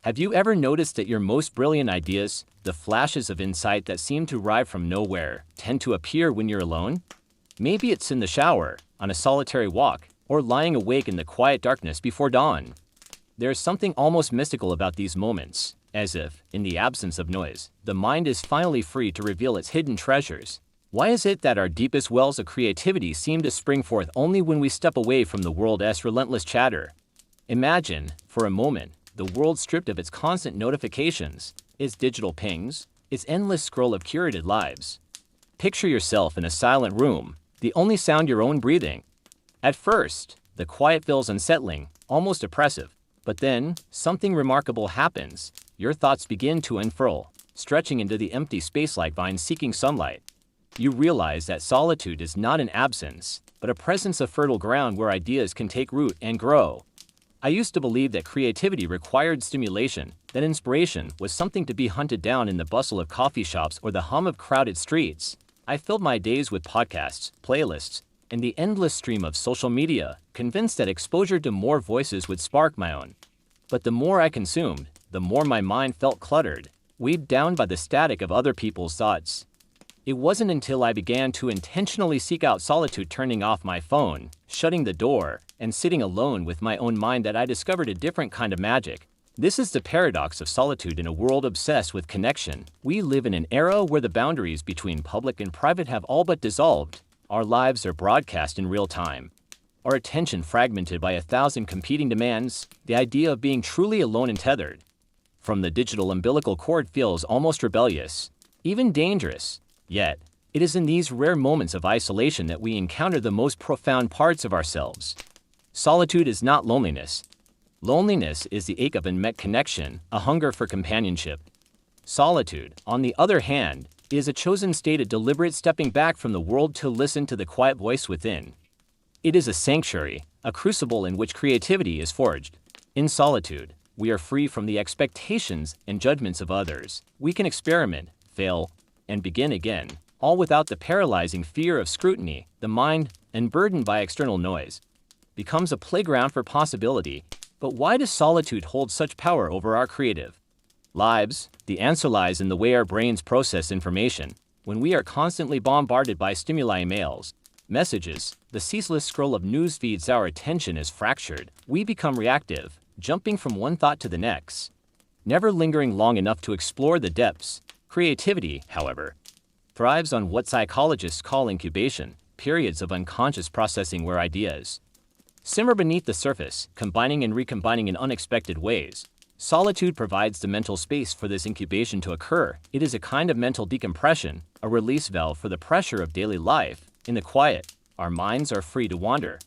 Have you ever noticed that your most brilliant ideas, the flashes of insight that seem to arrive from nowhere, tend to appear when you're alone? Maybe it's in the shower, on a solitary walk, or lying awake in the quiet darkness before dawn. There's something almost mystical about these moments, as if, in the absence of noise, the mind is finally free to reveal its hidden treasures. Why is it that our deepest wells of creativity seem to spring forth only when we step away from the world's relentless chatter? Imagine, for a moment, the world stripped of its constant notifications, its digital pings, its endless scroll of curated lives. Picture yourself in a silent room, the only sound your own breathing. At first, the quiet feels unsettling, almost oppressive. But then, something remarkable happens. Your thoughts begin to unfurl, stretching into the empty space like vines seeking sunlight. You realize that solitude is not an absence, but a presence of fertile ground where ideas can take root and grow. I used to believe that creativity required stimulation, that inspiration was something to be hunted down in the bustle of coffee shops or the hum of crowded streets. I filled my days with podcasts, playlists, and the endless stream of social media, convinced that exposure to more voices would spark my own. But the more I consumed, the more my mind felt cluttered, weighed down by the static of other people's thoughts. It wasn't until I began to intentionally seek out solitude, turning off my phone, shutting the door, and sitting alone with my own mind, that I discovered a different kind of magic. This is the paradox of solitude in a world obsessed with connection. We live in an era where the boundaries between public and private have all but dissolved. Our lives are broadcast in real time. Our attention fragmented by 1,000 competing demands, the idea of being truly alone and tethered from the digital umbilical cord feels almost rebellious, even dangerous. Yet, it is in these rare moments of isolation that we encounter the most profound parts of ourselves. Solitude is not loneliness. Loneliness is the ache of unmet connection, a hunger for companionship. Solitude, on the other hand, is a chosen state of deliberate stepping back from the world to listen to the quiet voice within. It is a sanctuary, a crucible in which creativity is forged. In solitude, we are free from the expectations and judgments of others. We can experiment, fail, and begin again, all without the paralyzing fear of scrutiny. The mind, unburdened by external noise, becomes a playground for possibility. But why does solitude hold such power over our creative lives? The answer lies in the way our brains process information. When we are constantly bombarded by stimuli, emails, messages, the ceaseless scroll of news feeds, our attention is fractured. We become reactive, jumping from one thought to the next, never lingering long enough to explore the depths. Creativity, however, thrives on what psychologists call incubation, periods of unconscious processing where ideas simmer beneath the surface, combining and recombining in unexpected ways. Solitude provides the mental space for this incubation to occur. It is a kind of mental decompression, a release valve for the pressure of daily life. In the quiet, our minds are free to wander,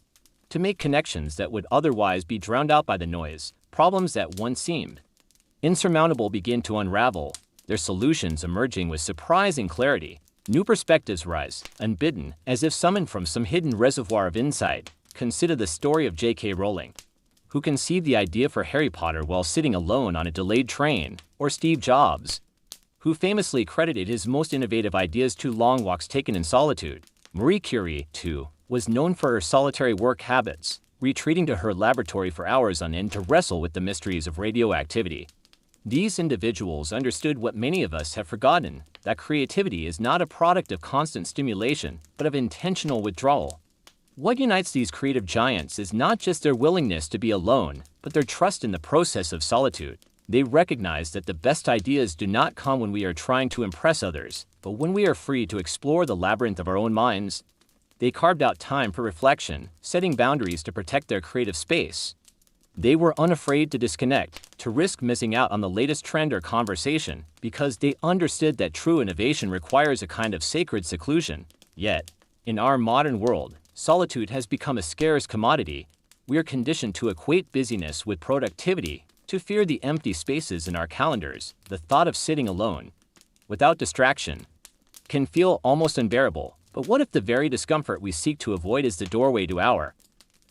to make connections that would otherwise be drowned out by the noise. Problems that once seemed insurmountable begin to unravel, their solutions emerging with surprising clarity. New perspectives rise, unbidden, as if summoned from some hidden reservoir of insight. Consider the story of J.K. Rowling, who conceived the idea for Harry Potter while sitting alone on a delayed train, or Steve Jobs, who famously credited his most innovative ideas to long walks taken in solitude. Marie Curie, too, was known for her solitary work habits, retreating to her laboratory for hours on end to wrestle with the mysteries of radioactivity. These individuals understood what many of us have forgotten, that creativity is not a product of constant stimulation, but of intentional withdrawal. What unites these creative giants is not just their willingness to be alone, but their trust in the process of solitude. They recognize that the best ideas do not come when we are trying to impress others, but when we are free to explore the labyrinth of our own minds. They carved out time for reflection, setting boundaries to protect their creative space. They were unafraid to disconnect, to risk missing out on the latest trend or conversation, because they understood that true innovation requires a kind of sacred seclusion. Yet, in our modern world, solitude has become a scarce commodity. We are conditioned to equate busyness with productivity, to fear the empty spaces in our calendars. The thought of sitting alone, without distraction, can feel almost unbearable. But what if the very discomfort we seek to avoid is the doorway to our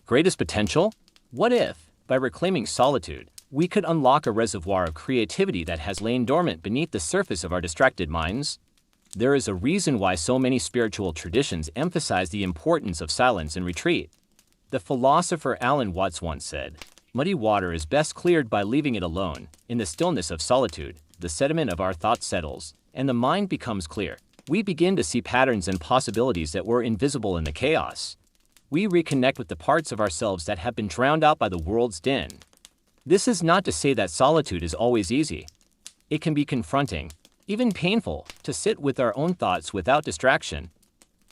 greatest potential? What if, by reclaiming solitude, we could unlock a reservoir of creativity that has lain dormant beneath the surface of our distracted minds? There is a reason why so many spiritual traditions emphasize the importance of silence and retreat. The philosopher Alan Watts once said, Muddy water is best cleared by leaving it alone. In the stillness of solitude, the sediment of our thoughts settles, and the mind becomes clear. We begin to see patterns and possibilities that were invisible in the chaos. We reconnect with the parts of ourselves that have been drowned out by the world's din. This is not to say that solitude is always easy. It can be confronting, even painful, to sit with our own thoughts without distraction.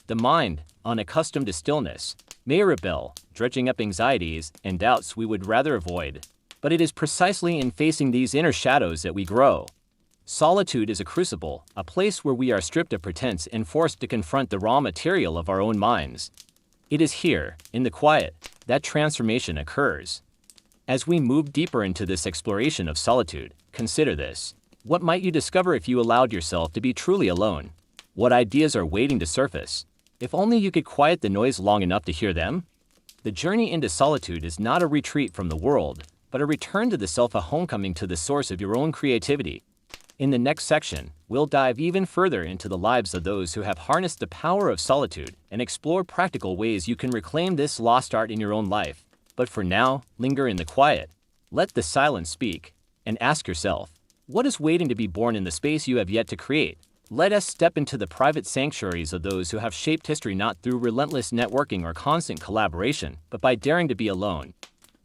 The mind, unaccustomed to stillness, may rebel, dredging up anxieties and doubts we would rather avoid. But it is precisely in facing these inner shadows that we grow. Solitude is a crucible, a place where we are stripped of pretense and forced to confront the raw material of our own minds. It is here, in the quiet, that transformation occurs. As we move deeper into this exploration of solitude, consider this. What might you discover if you allowed yourself to be truly alone? What ideas are waiting to surface? If only you could quiet the noise long enough to hear them? The journey into solitude is not a retreat from the world, but a return to the self, a homecoming to the source of your own creativity. In the next section, we'll dive even further into the lives of those who have harnessed the power of solitude and explore practical ways you can reclaim this lost art in your own life. But for now, linger in the quiet. Let the silence speak, and ask yourself, what is waiting to be born in the space you have yet to create? Let us step into the private sanctuaries of those who have shaped history not through relentless networking or constant collaboration, but by daring to be alone.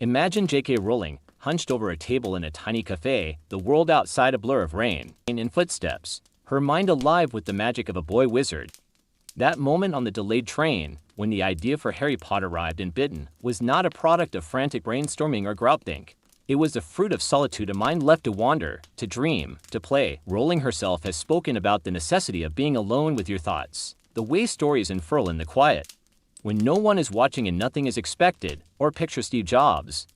Imagine J.K. Rowling, hunched over a table in a tiny cafe, the world outside a blur of rain and footsteps, her mind alive with the magic of a boy wizard. That moment on the delayed train, when the idea for Harry Potter arrived and bitten, was not a product of frantic brainstorming or groupthink. It was the fruit of solitude, a mind left to wander, to dream, to play. Rowling herself has spoken about the necessity of being alone with your thoughts, the way stories unfurl in the quiet, when no one is watching and nothing is expected. Or picture Steve Jobs,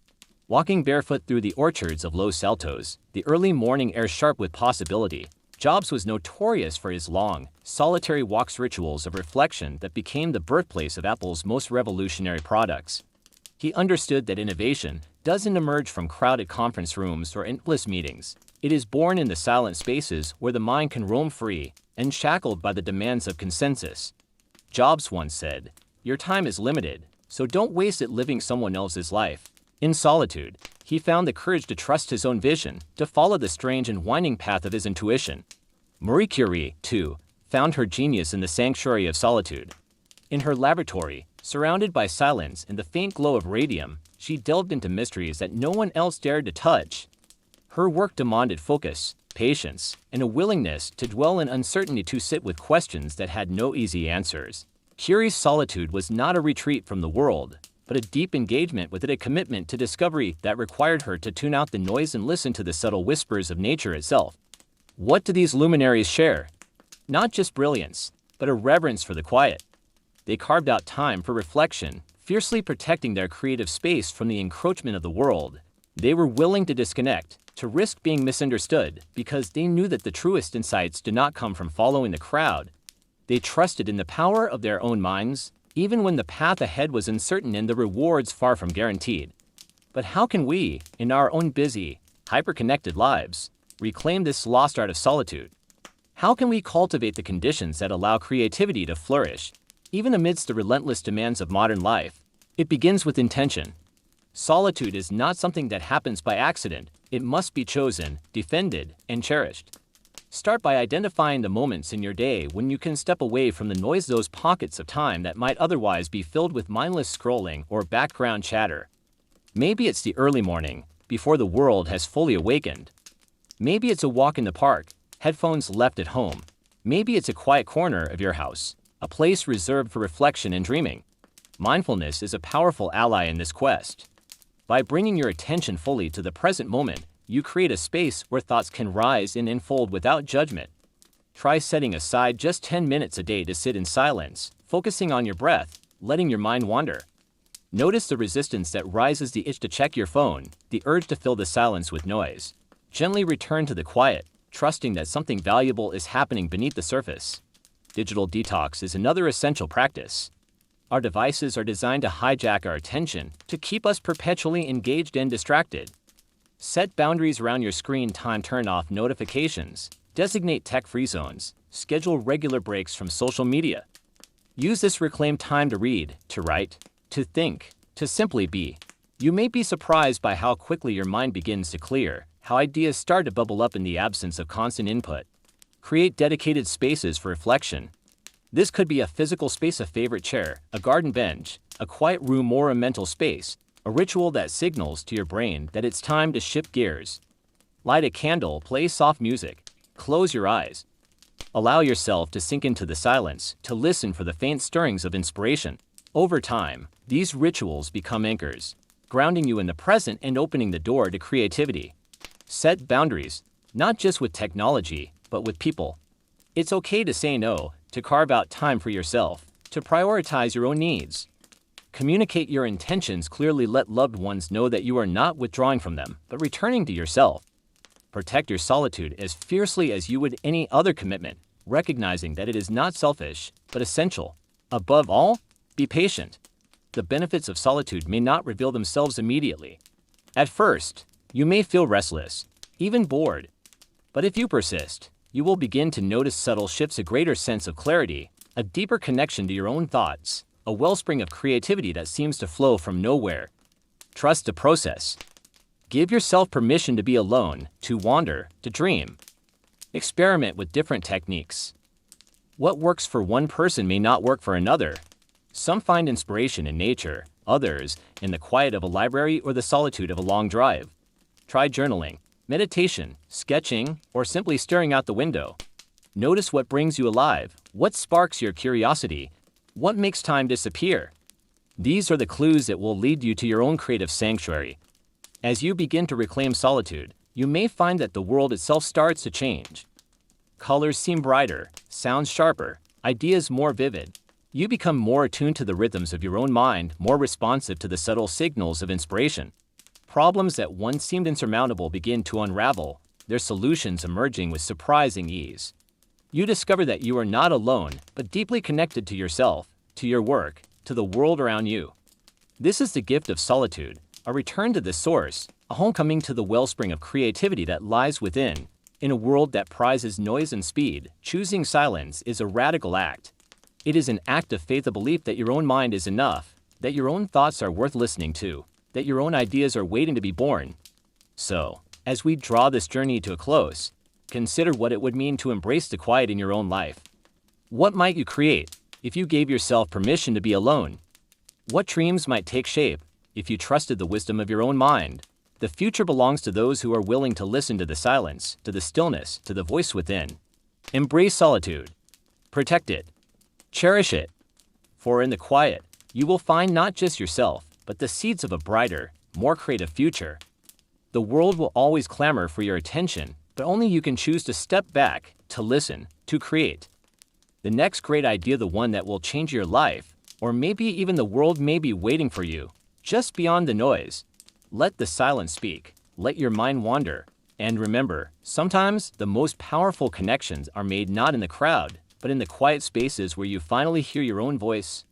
walking barefoot through the orchards of Los Altos, the early morning air sharp with possibility. Jobs was notorious for his long, solitary walks, rituals of reflection that became the birthplace of Apple's most revolutionary products. He understood that innovation doesn't emerge from crowded conference rooms or endless meetings. It is born in the silent spaces where the mind can roam free, unshackled by the demands of consensus. Jobs once said, "Your time is limited, so don't waste it living someone else's life." In solitude, he found the courage to trust his own vision, to follow the strange and winding path of his intuition. Marie Curie, too, found her genius in the sanctuary of solitude. In her laboratory, surrounded by silence and the faint glow of radium, she delved into mysteries that no one else dared to touch. Her work demanded focus, patience, and a willingness to dwell in uncertainty, to sit with questions that had no easy answers. Curie's solitude was not a retreat from the world, but a deep engagement with it, a commitment to discovery that required her to tune out the noise and listen to the subtle whispers of nature itself. What do these luminaries share? Not just brilliance, but a reverence for the quiet. They carved out time for reflection, fiercely protecting their creative space from the encroachment of the world. They were willing to disconnect, to risk being misunderstood, because they knew that the truest insights did not come from following the crowd. They trusted in the power of their own minds, even when the path ahead was uncertain and the rewards far from guaranteed. But how can we, in our own busy, hyper-connected lives, reclaim this lost art of solitude? How can we cultivate the conditions that allow creativity to flourish, even amidst the relentless demands of modern life? It begins with intention. Solitude is not something that happens by accident. It must be chosen, defended, and cherished. Start by identifying the moments in your day when you can step away from the noise, those pockets of time that might otherwise be filled with mindless scrolling or background chatter. Maybe it's the early morning, before the world has fully awakened. Maybe it's a walk in the park, headphones left at home. Maybe it's a quiet corner of your house, a place reserved for reflection and dreaming. Mindfulness is a powerful ally in this quest. By bringing your attention fully to the present moment, you create a space where thoughts can rise and unfold without judgment. Try setting aside just 10 minutes a day to sit in silence, focusing on your breath, letting your mind wander. Notice the resistance that rises, the itch to check your phone, the urge to fill the silence with noise. Gently return to the quiet, trusting that something valuable is happening beneath the surface. Digital detox is another essential practice. Our devices are designed to hijack our attention, to keep us perpetually engaged and distracted. Set boundaries around your screen time, turn off notifications, designate tech-free zones, schedule regular breaks from social media. Use this reclaimed time to read, to write, to think, to simply be. You may be surprised by how quickly your mind begins to clear, how ideas start to bubble up in the absence of constant input. Create dedicated spaces for reflection. This could be a physical space, a favorite chair, a garden bench, a quiet room, or a mental space, a ritual that signals to your brain that it's time to shift gears. Light a candle, play soft music, close your eyes. Allow yourself to sink into the silence, to listen for the faint stirrings of inspiration. Over time, these rituals become anchors, grounding you in the present and opening the door to creativity. Set boundaries, not just with technology, but with people. It's okay to say no, to carve out time for yourself, to prioritize your own needs. Communicate your intentions clearly. Let loved ones know that you are not withdrawing from them, but returning to yourself. Protect your solitude as fiercely as you would any other commitment, recognizing that it is not selfish, but essential. Above all, be patient. The benefits of solitude may not reveal themselves immediately. At first, you may feel restless, even bored. But if you persist, you will begin to notice subtle shifts, a greater sense of clarity, a deeper connection to your own thoughts, a wellspring of creativity that seems to flow from nowhere. Trust the process. Give yourself permission to be alone, to wander, to dream. Experiment with different techniques. What works for one person may not work for another. Some find inspiration in nature, others in the quiet of a library or the solitude of a long drive. Try journaling, meditation, sketching, or simply staring out the window. Notice what brings you alive, what sparks your curiosity, what makes time disappear. These are the clues that will lead you to your own creative sanctuary. As you begin to reclaim solitude, you may find that the world itself starts to change. Colors seem brighter, sounds sharper, ideas more vivid. You become more attuned to the rhythms of your own mind, more responsive to the subtle signals of inspiration. Problems that once seemed insurmountable begin to unravel, their solutions emerging with surprising ease. You discover that you are not alone, but deeply connected to yourself, to your work, to the world around you. This is the gift of solitude, a return to the source, a homecoming to the wellspring of creativity that lies within. In a world that prizes noise and speed, choosing silence is a radical act. It is an act of faith, a belief that your own mind is enough, that your own thoughts are worth listening to, that your own ideas are waiting to be born. So, as we draw this journey to a close, consider what it would mean to embrace the quiet in your own life. What might you create if you gave yourself permission to be alone? What dreams might take shape if you trusted the wisdom of your own mind? The future belongs to those who are willing to listen to the silence, to the stillness, to the voice within. Embrace solitude. Protect it. Cherish it. For in the quiet, you will find not just yourself, but the seeds of a brighter, more creative future. The world will always clamor for your attention, but only you can choose to step back, to listen, to create. The next great idea, the one that will change your life, or maybe even the world, may be waiting for you, just beyond the noise. Let the silence speak, let your mind wander, and remember, sometimes the most powerful connections are made not in the crowd, but in the quiet spaces where you finally hear your own voice.